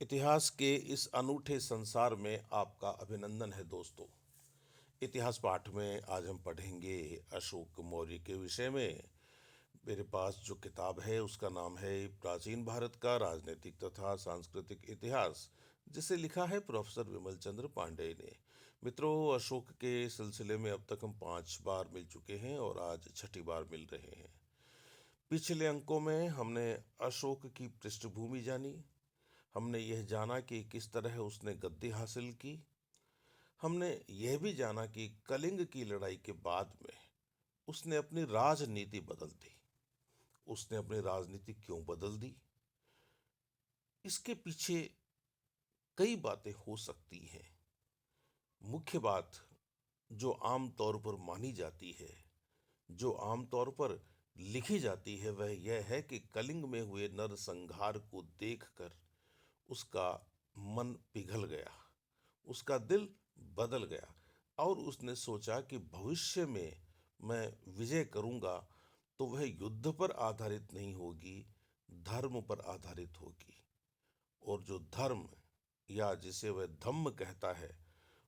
इतिहास के इस अनूठे संसार में आपका अभिनंदन है दोस्तों। इतिहास पाठ में आज हम पढ़ेंगे अशोक मौर्य के विषय में। मेरे पास जो किताब है उसका नाम है प्राचीन भारत का राजनीतिक तथा सांस्कृतिक इतिहास, जिसे लिखा है प्रोफेसर विमल चंद्र पांडेय ने। मित्रों, अशोक के सिलसिले में अब तक हम 5 बार मिल चुके हैं और आज छठी बार मिल रहे हैं। पिछले अंकों में हमने अशोक की पृष्ठभूमि जानी। हमने यह जाना कि किस तरह उसने गद्दी हासिल की। हमने यह भी जाना कि कलिंग की लड़ाई के बाद में उसने अपनी राजनीति बदल दी। उसने अपनी राजनीति क्यों बदल दी, इसके पीछे कई बातें हो सकती हैं। मुख्य बात जो आम तौर पर मानी जाती है, जो आम तौर पर लिखी जाती है, वह यह है कि कलिंग में हुए नरसंहार को देखकर उसका मन पिघल गया, उसका दिल बदल गया और उसने सोचा कि भविष्य में मैं विजय करूंगा तो वह युद्ध पर आधारित नहीं होगी, धर्म पर आधारित होगी। और जो धर्म या जिसे वह धम्म कहता है,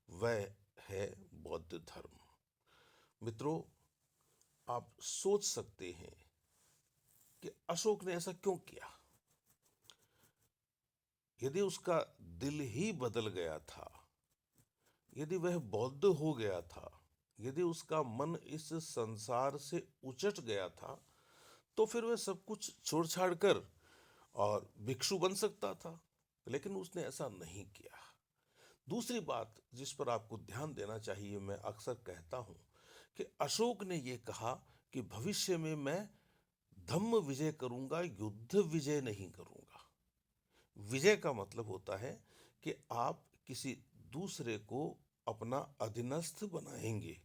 वह है बौद्ध धर्म। मित्रों, आप सोच सकते हैं कि अशोक ने ऐसा क्यों किया। यदि उसका दिल ही बदल गया था, यदि वह बौद्ध हो गया था, यदि उसका मन इस संसार से उचट गया था, तो फिर वह सब कुछ छोड़ छाड़ कर और भिक्षु बन सकता था। लेकिन उसने ऐसा नहीं किया। दूसरी बात जिस पर आपको ध्यान देना चाहिए, मैं अक्सर कहता हूं कि अशोक ने यह कहा कि भविष्य में मैं धम्म विजय करूंगा, युद्ध विजय नहीं करूंगा। विजय का मतलब होता है कि आप किसी दूसरे को अपना अधीनस्थ बनाएंगे।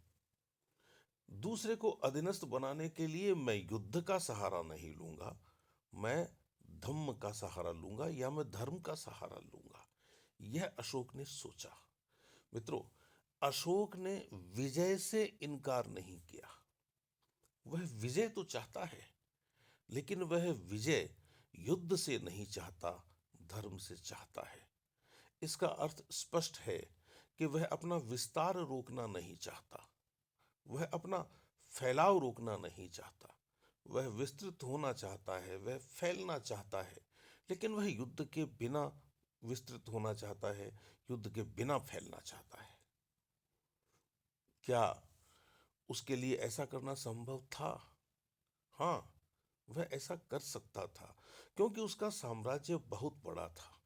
दूसरे को अधीनस्थ बनाने के लिए मैं युद्ध का सहारा नहीं लूंगा, मैं धम्म का सहारा लूंगा या मैं धर्म का सहारा लूंगा। यह अशोक ने सोचा। मित्रों, अशोक ने विजय से इनकार नहीं किया। वह विजय तो चाहता है, लेकिन वह विजय युद्ध से नहीं चाहता, धर्म से चाहता है। इसका अर्थ स्पष्ट है कि वह अपना विस्तार रोकना नहीं चाहता, वह अपना फैलाव रोकना नहीं चाहता। वह विस्तृत होना चाहता है, वह फैलना चाहता है, लेकिन वह युद्ध के बिना विस्तृत होना चाहता है, युद्ध के बिना फैलना चाहता है। क्या उसके लिए ऐसा करना संभव था? हाँ, वह ऐसा कर सकता था, क्योंकि उसका साम्राज्य बहुत बड़ा था।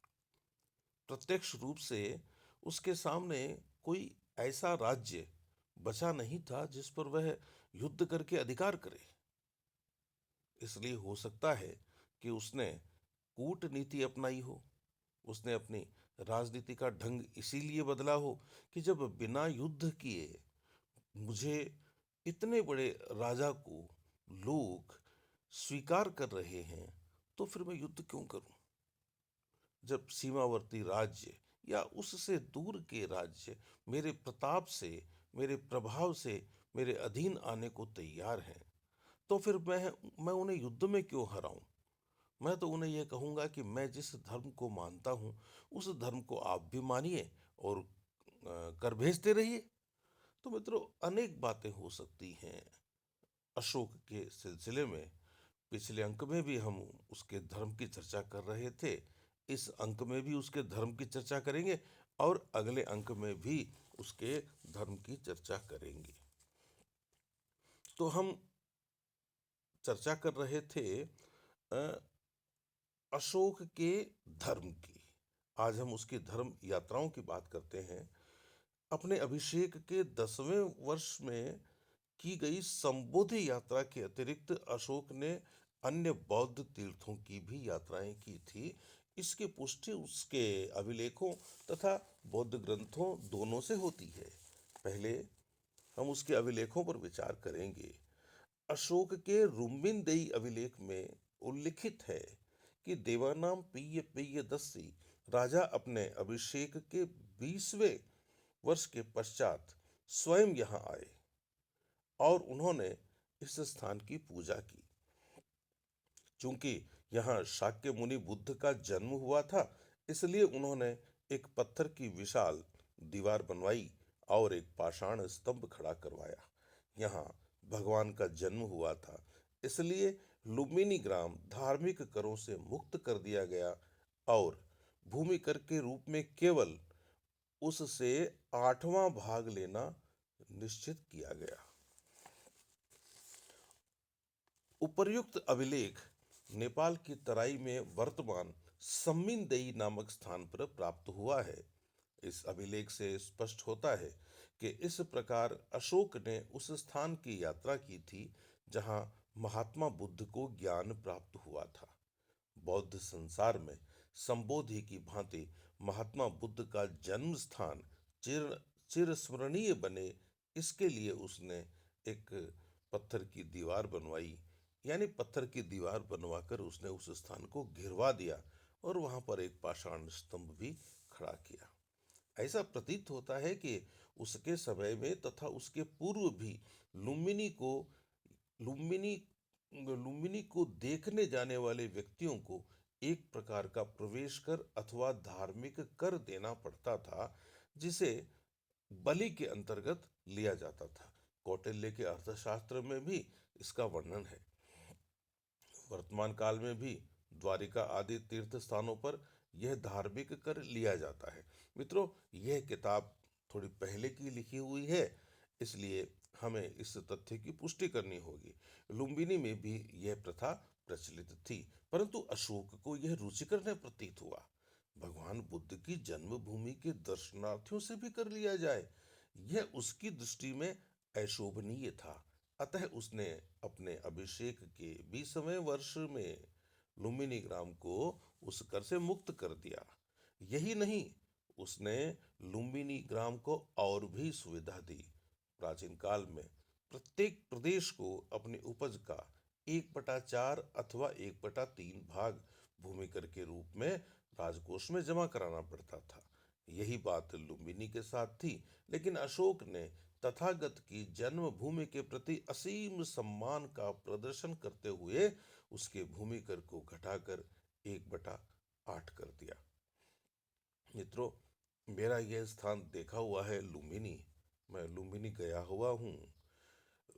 प्रत्यक्ष रूप से उसके सामने कोई ऐसा राज्य बचा नहीं था जिस पर वह युद्ध करके अधिकार करे। इसलिए हो सकता है कि उसने कूटनीति अपनाई हो, उसने अपनी राजनीति का ढंग इसीलिए बदला हो कि जब बिना युद्ध किए मुझे इतने बड़े राजा को लोग स्वीकार कर रहे हैं, तो फिर मैं युद्ध क्यों करूं। जब सीमावर्ती राज्य या उससे दूर के राज्य मेरे प्रताप से, मेरे प्रभाव से मेरे अधीन आने को तैयार हैं, तो फिर मैं उन्हें युद्ध में क्यों हराऊं। मैं तो उन्हें यह कहूंगा कि मैं जिस धर्म को मानता हूं, उस धर्म को आप भी मानिए और कर भेजते रहिए। तो मित्रों, अनेक बातें हो सकती हैं अशोक के सिलसिले में। पिछले अंक में भी हम उसके धर्म की चर्चा कर रहे थे, इस अंक में भी उसके धर्म की चर्चा करेंगे और अगले अंक में भी उसके धर्म की चर्चा करेंगे। तो हम चर्चा कर रहे थे अशोक के धर्म की। आज हम उसकी धर्म यात्राओं की बात करते हैं। अपने अभिषेक के 10वें वर्ष में की गई संबोधि यात्रा के अतिरिक्त अशोक ने अन्य बौद्ध तीर्थों की भी यात्राएं की थी। इसकी पुष्टि उसके अभिलेखों तथा बौद्ध ग्रंथों दोनों से होती है। पहले हम उसके अभिलेखों पर विचार करेंगे। अशोक के रुम्बिनदेई अभिलेख में उल्लिखित है कि देवानाम पिय पिय दस्सी राजा अपने अभिषेक के 20वें वर्ष के पश्चात स्वयं यहाँ आए और उन्होंने इस स्थान की पूजा की। चूंकि यहाँ शाक्य मुनि बुद्ध का जन्म हुआ था, इसलिए उन्होंने एक पत्थर की विशाल दीवार बनवाई और एक पाषाण स्तंभ खड़ा करवाया। यहाँ भगवान का जन्म हुआ था, इसलिए लुम्बिनी ग्राम धार्मिक करों से मुक्त कर दिया गया और भूमि कर के रूप में केवल उससे 8वां भाग लेना निश्चित किया गया। उपर्युक्त अभिलेख नेपाल की तराई में वर्तमान सम्मिनदेई नामक स्थान पर प्राप्त हुआ है। इस अभिलेख से स्पष्ट होता है कि इस प्रकार अशोक ने उस स्थान की यात्रा की थी जहां महात्मा बुद्ध को ज्ञान प्राप्त हुआ था। बौद्ध संसार में संबोधि की भांति महात्मा बुद्ध का जन्म स्थान चिर चिरस्मरणीय बने, इसके लिए उसने एक पत्थर की दीवार बनवाई। यानी पत्थर की दीवार बनवाकर उसने उस स्थान को घिरवा दिया और वहां पर एक पाषाण स्तंभ भी खड़ा किया। ऐसा प्रतीत होता है कि उसके समय में तथा उसके पूर्व भी लुम्बिनी को लुम्बिनी लुम्बिनी को देखने जाने वाले व्यक्तियों को एक प्रकार का प्रवेश कर अथवा धार्मिक कर देना पड़ता था, जिसे बलि के अंतर्गत लिया जाता था। कौटिल्य के अर्थशास्त्र में भी इसका वर्णन है। वर्तमान काल में भी द्वारिका आदि तीर्थ स्थानों पर यह धार्मिक कर लिया जाता है। मित्रों, यह किताब थोड़ी पहले की लिखी हुई है, इसलिए हमें इस तथ्य की पुष्टि करनी होगी। लुम्बिनी में भी यह प्रथा प्रचलित थी, परंतु अशोक को यह रुचिकर न प्रतीत हुआ। भगवान बुद्ध की जन्मभूमि के दर्शनार्थियों से भी कर लिया जाए, यह उसकी दृष्टि में अशोभनीय था। अतः उसने अपने अभिषेक के 20वें वर्ष में लुम्बिनी ग्राम को उस कर से मुक्त कर दिया। यही नहीं, उसने लुम्बिनी ग्राम को और भी सुविधा दी। प्राचीन काल में प्रत्येक प्रदेश को अपनी उपज का 1/4 अथवा 1/3 भाग भूमि कर के रूप में राजकोष में जमा कराना पड़ता था। यही बात लुम्बिनी के साथ थी, लेकिन अशोक ने तथागत की जन्मभूमि के प्रति असीम सम्मान का प्रदर्शन करते हुए उसके भूमि कर को घटाकर 1/8 कर दिया। मित्रों, मेरा यह स्थान देखा हुआ है लुम्बिनी। मैं लुम्बिनी गया हुआ हूँ।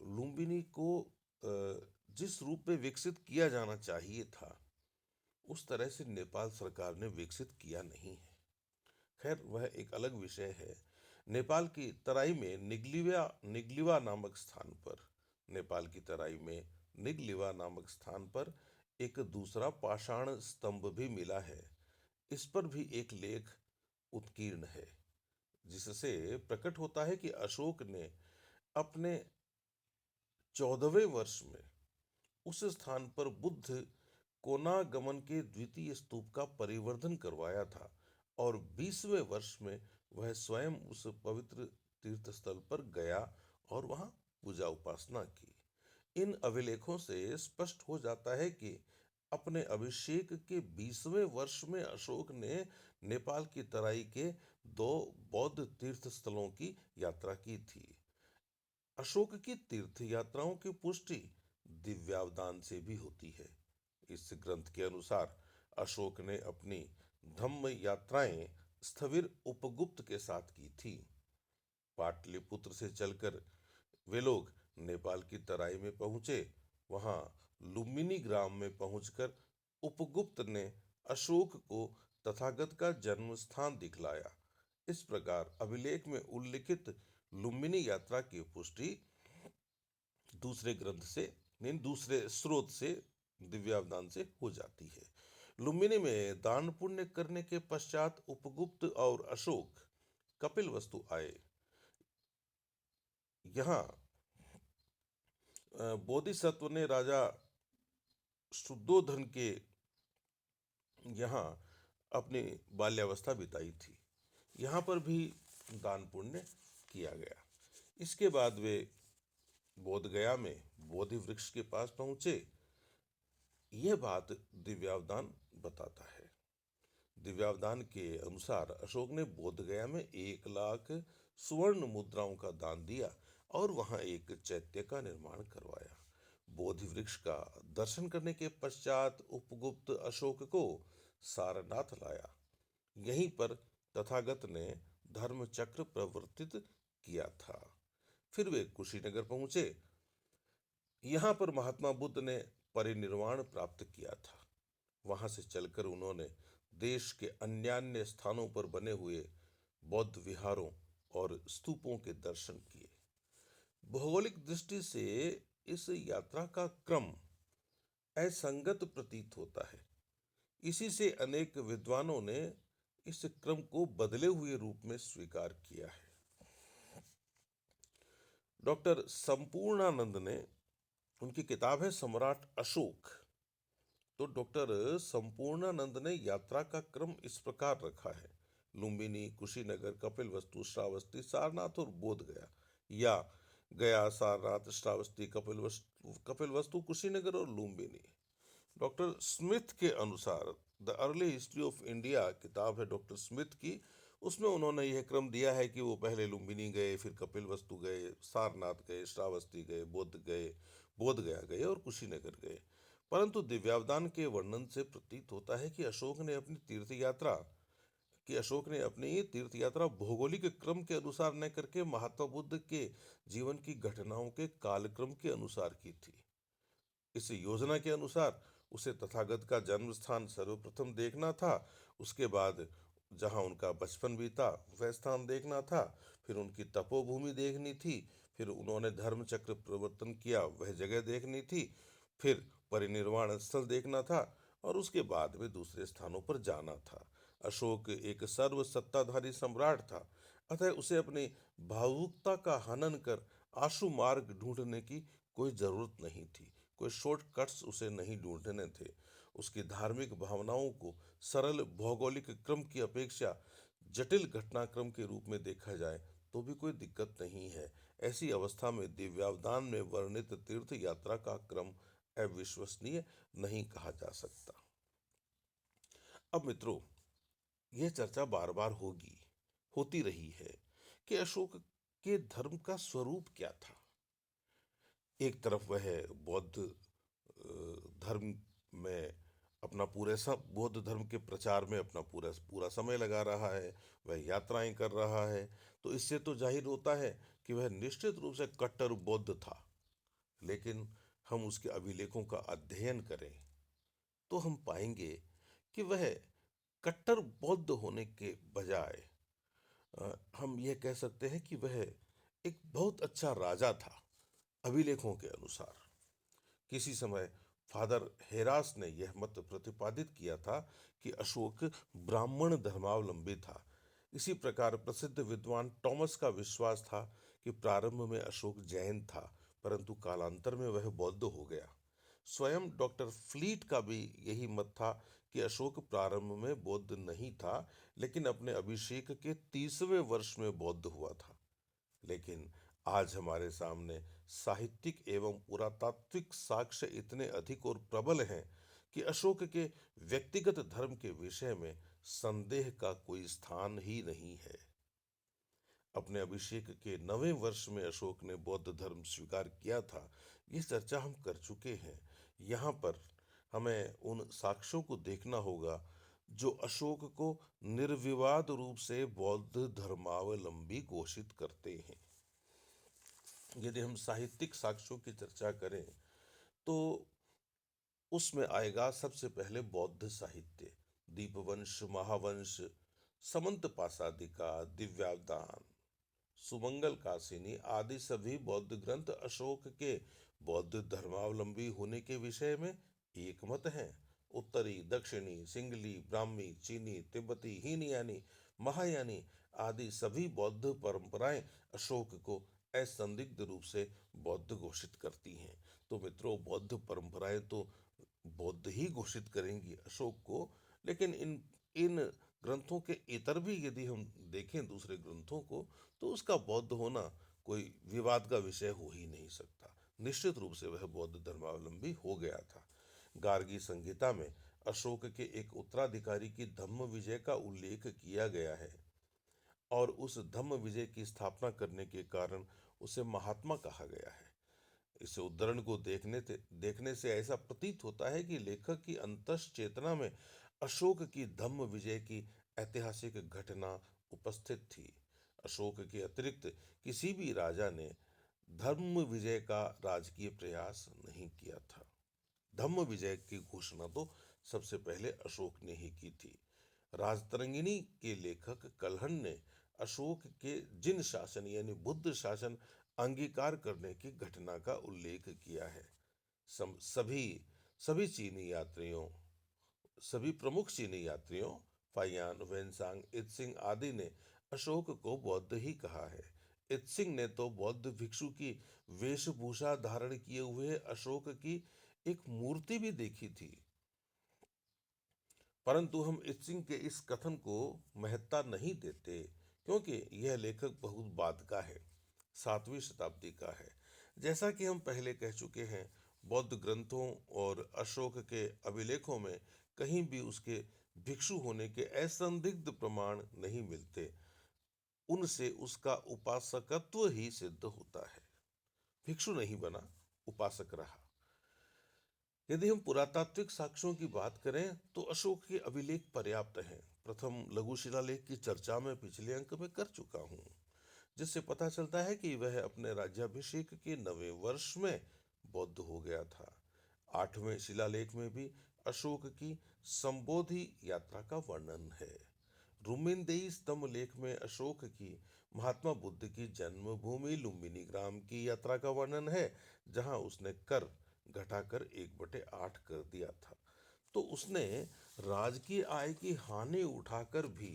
लुम्बिनी को जिस रूप में विकसित किया जाना चाहिए था, उस तरह से नेपाल सरकार ने विकसित किया नहीं है। खैर, वह एक अलग विषय है। नेपाल की तराई में निगलिवा नामक स्थान पर नेपाल की तराई में निगलिवा नामक स्थान पर एक दूसरा पाषाण स्तंभ भी मिला है। इस पर भी एक लेख उत्कीर्ण है, जिससे प्रकट होता है कि अशोक ने अपने 14वें वर्ष में उस स्थान पर बुद्ध कोनागमन के द्वितीय स्तूप का परिवर्धन करवाया था और 20वें वर्ष में वह स्वयं उस पवित्र तीर्थ स्थल पर गया और वहां पूजा उपासना की। इन अभिलेखों से स्पष्ट हो जाता है कि अपने अभिषेक के 20वें वर्ष में अशोक ने नेपाल की तराई के 2 बौद्ध तीर्थ स्थलों की यात्रा की थी। अशोक की तीर्थ यात्राओं की पुष्टि दिव्यावदान से भी होती है। इस ग्रंथ के अनुसार अशोक ने अपनी धम्म यात्राएं स्थविर उपगुप्त के साथ की थी। पाटलिपुत्र से चलकर वे लोग नेपाल की तराई में पहुंचे। वहां लुम्बिनी ग्राम में पहुंचकर उपगुप्त ने अशोक को तथागत का जन्म स्थान दिखलाया। इस प्रकार अभिलेख में उल्लिखित लुम्बिनी यात्रा की पुष्टि दूसरे ग्रंथ से नहीं, दूसरे स्रोत से दिव्यावदान से हो जाती है। लुम्बिनी में दान पुण्य करने के पश्चात उपगुप्त और अशोक कपिल वस्तु आए। यहाँ बोधिसत्व ने राजा शुद्धोधन के यहाँ अपनी बाल्यावस्था बिताई थी। यहाँ पर भी दान पुण्य किया गया। इसके बाद वे बोध गया में बोधि वृक्ष के पास पहुंचे। यह बात दिव्यावदान बताता है। दिव्यावदान के अनुसार अशोक ने बोध गया में 1 लाख स्वर्ण मुद्राओं का दान दिया और वहां एक चैत्य का निर्माण करवाया। बोधि वृक्ष का दर्शन करने के पश्चात उपगुप्त अशोक को सारनाथ लाया। यहीं पर तथागत ने धर्म चक्र प्रवर्तित किया था। फिर वे कुशीनगर पहुंचे। यहाँ पर महात्मा बुद्ध ने परिनिर्वाण प्राप्त किया था। वहां से चलकर उन्होंने देश के अन्यान्य स्थानों पर बने हुए बौद्ध विहारों और स्तूपों के दर्शन किए। भौगोलिक दृष्टि से इस यात्रा का क्रम असंगत प्रतीत होता है। इसी से अनेक विद्वानों ने इस क्रम को बदले हुए रूप में स्वीकार किया है। डॉक्टर संपूर्णानंद ने, उनकी किताब है सम्राट अशोक, तो डॉक्टर संपूर्णानंद ने यात्रा का क्रम इस प्रकार रखा है: लुम्बिनी, कुशीनगर, कपिलवस्तु, श्रावस्ती, सारनाथ और बोध गया, या गया, सारनाथ, श्रावस्ती, कपिलवस्तु, कुशीनगर और लुम्बिनी। डॉक्टर स्मिथ के अनुसार the early history of India किताब है डॉक्टर स्मिथ की, उसमें उन्होंने यह क्रम दिया है कि वो पहले लुम्बिनी गए, फिर कपिलवस्तु गए, सारनाथ गए, श्रावस्ती गए, बोध गया गए और कुशीनगर गए। परंतु दिव्यावदान के वर्णन से प्रतीत होता है कि अशोक ने अपनी तीर्थ यात्रा भौगोलिक क्रम के अनुसार न करके महात्मा बुद्ध के जीवन की घटनाओं के कालक्रम के अनुसार की थी। इस योजना के अनुसार उसे तथागत का जन्म स्थान सर्वप्रथम देखना था, उसके बाद जहां उनका बचपन बीता वह स्थान देखना था, फिर उनकी तपोभूमि देखनी थी, फिर उन्होंने धर्म चक्र प्रवर्तन किया वह जगह देखनी थी, फिर परिनिर्वाण स्थल देखना था और उसके बाद में दूसरे स्थानों पर जाना था। अशोक एक सर्व सत्ताधारी सम्राट था, अतः उसे अपनी भावुकता का हनन कर आशु मार्ग ढूंढने की कोई जरूरत नहीं थी। कोई शॉर्टकट्स उसे नहीं ढूंढने थे। उसकी धार्मिक भावनाओं को सरल भौगोलिक क्रम की अपेक्षा जटिल घटनाक्रम के रूप में देखा जाए तो भी कोई दिक्कत नहीं है। ऐसी अवस्था में दिव्यावदान में वर्णित तीर्थ यात्रा का क्रम अविश्वसनीय नहीं कहा जा सकता। अब मित्रों, यह चर्चा बार बार होती रही है कि अशोक के धर्म का स्वरूप क्या था। एक तरफ वह बौद्ध धर्म में अपना बौद्ध धर्म के प्रचार में अपना पूरा पूरा समय लगा रहा है, वह यात्राएं कर रहा है, तो इससे तो जाहिर होता है कि वह निश्चित रूप से कट्टर बौद्ध था। लेकिन हम उसके अभिलेखों का अध्ययन करें तो हम पाएंगे कि वह कट्टर बौद्ध होने के बजाय हम यह कह सकते हैं कि वह एक बहुत अच्छा राजा था। अभिलेखों के अनुसार किसी समय फादर हेरास ने यह मत प्रतिपादित किया था कि अशोक ब्राह्मण धर्मावलंबी था। इसी प्रकार प्रसिद्ध विद्वान टॉमस का विश्वास था कि प्रारंभ में अशोक जैन था, परंतु कालांतर में वह बौद्ध हो गया। स्वयं डॉक्टर फ्लीट का भी यही मत था कि अशोक प्रारंभ में बौद्ध नहीं था, लेकिन अपने अभिषेक के 30वें वर्ष में बौद्ध हुआ था। लेकिन आज हमारे सामने साहित्यिक एवं पुरातात्विक साक्ष्य इतने अधिक और प्रबल हैं कि अशोक के व्यक्तिगत धर्म के विषय में संदेह का कोई स्थान ही नहीं है। अपने अभिषेक के 9वें वर्ष में अशोक ने बौद्ध धर्म स्वीकार किया था, यह चर्चा हम कर चुके हैं। यहाँ पर हमें उन साक्ष्यों को देखना होगा जो अशोक को निर्विवाद रूप से बौद्ध धर्मावलंबी घोषित करते हैं। यदि हम साहित्यिक साक्ष्यों की चर्चा करें तो उसमें आएगा सबसे पहले बौद्ध साहित्य, दीपवंश, महावंश, समंत पासादिका, दिव्यावदान, सुमंगल कासिनी आदि सभी बौद्ध ग्रंथ अशोक के बौद्ध धर्मावलंबी होने के विषय में एक मत हैं। उत्तरी, दक्षिणी, सिंगली, ब्राह्मी, चीनी, तिब्बती, हीनयानी, महायानी आदि सभी बौद्ध परंपराएं अशोक को असंदिग्ध रूप से बौद्ध घोषित करती हैं। तो मित्रों, बौद्ध परंपराएं तो बौद्ध ही घोषित करेंगी अशोक को, लेकिन इन इन ग्रंथों के इतर भी यदि हम देखें दूसरे ग्रंथों को तो उसका बौद्ध होना कोई विवाद का विषय हो ही नहीं सकता। निश्चित रूप से वह बौद्ध धर्मावलंबी हो गया था। गार्गी संहिता में अशोक के एक उत्तराधिकारी की धम्म विजय का उल्लेख किया गया है और उस धम्म विजय की स्थापना करने के कारण उसे महात्मा कहा गया है। इस उद्धरण को देखने से ऐसा प्रतीत होता है कि लेखक की अंतस चेतना में अशोक की धम्म विजय की ऐतिहासिक घटना उपस्थित थी। अशोक के अतिरिक्त किसी भी राजा ने धर्म विजय का राजकीय प्रयास नहीं किया था। धम्म विजय की घोषणा तो सबसे पहले अशोक ने ही की थी। राजतरंगिणी के लेखक कल्हण ने अशोक के जिन शासन यानी बुद्ध शासन अंगीकार करने की घटना का उल्लेख किया है। सभी सभी चीनी यात्रियों सभी प्रमुख चीनी यात्रियों फाइयान, वेनसांग, इत्सिंग आदि ने अशोक को बौद्ध ही कहा है। इत्सिंग ने तो बौद्ध भिक्षु की वेशभूषा धारण किए हुए अशोक की एक मूर्ति भी देखी थी। परंतु हम इत्सिंग के इस कथन को महत्ता नहीं देते, क्योंकि यह लेखक बहुत बाद का है, 7वीं शताब्दी का है। जैसा कि हम पहले कह चुके हैं, बौद्ध ग्रंथों और अशोक के अभिलेखों में कहीं भी उसके भिक्षु होने के असंदिग्ध प्रमाण नहीं मिलते। उनसे उसका उपासकत्व ही सिद्ध होता है। भिक्षु नहीं बना, उपासक रहा। यदि हम पुरातात्विक साक्ष्यों की बात करें तो अशोक के अभिलेख पर्याप्त हैं। प्रथम लघु शिलालेख की चर्चा मैं पिछले अंक में कर चुका हूँ, जिससे पता चलता है कि वह अपने राज्याभिषेक के 9वें वर्ष में बौद्ध हो गया था। 8वें शिलालेख में भी अशोक की संबोधि यात्रा का वर्णन है। रुमिनदेई स्तंभ लेख में अशोक की महात्मा बुद्ध की जन्मभूमि लुम्बिनी ग्राम की यात्रा का वर्णन है, जहां उसने कर घटाकर 1/8 कर दिया था। तो उसने राजकीय आय की हानि उठाकर भी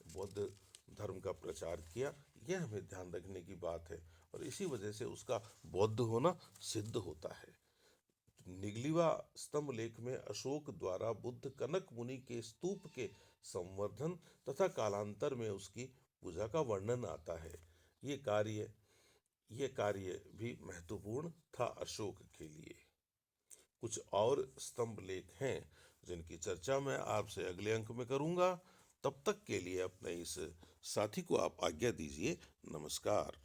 बौद्ध धर्म का प्रचार किया। यह हमें ध्यान रखने की बात है, और इसी वजह से उसका बौद्ध होना सिद्ध होता है। निगलीवा स्तंभ लेख में अशोक द्वारा बुद्ध कनक मुनि के स्तूप के संवर्धन तथा कालांतर में उसकी पूजा का वर्णन आता है। ये कार्य ये कार्य भी महत्वपूर्ण था अशोक के लिए। कुछ और स्तंभ लेख हैं जिनकी चर्चा मैं आपसे अगले अंक में करूंगा। तब तक के लिए अपने इस साथी को आप आज्ञा दीजिए। नमस्कार।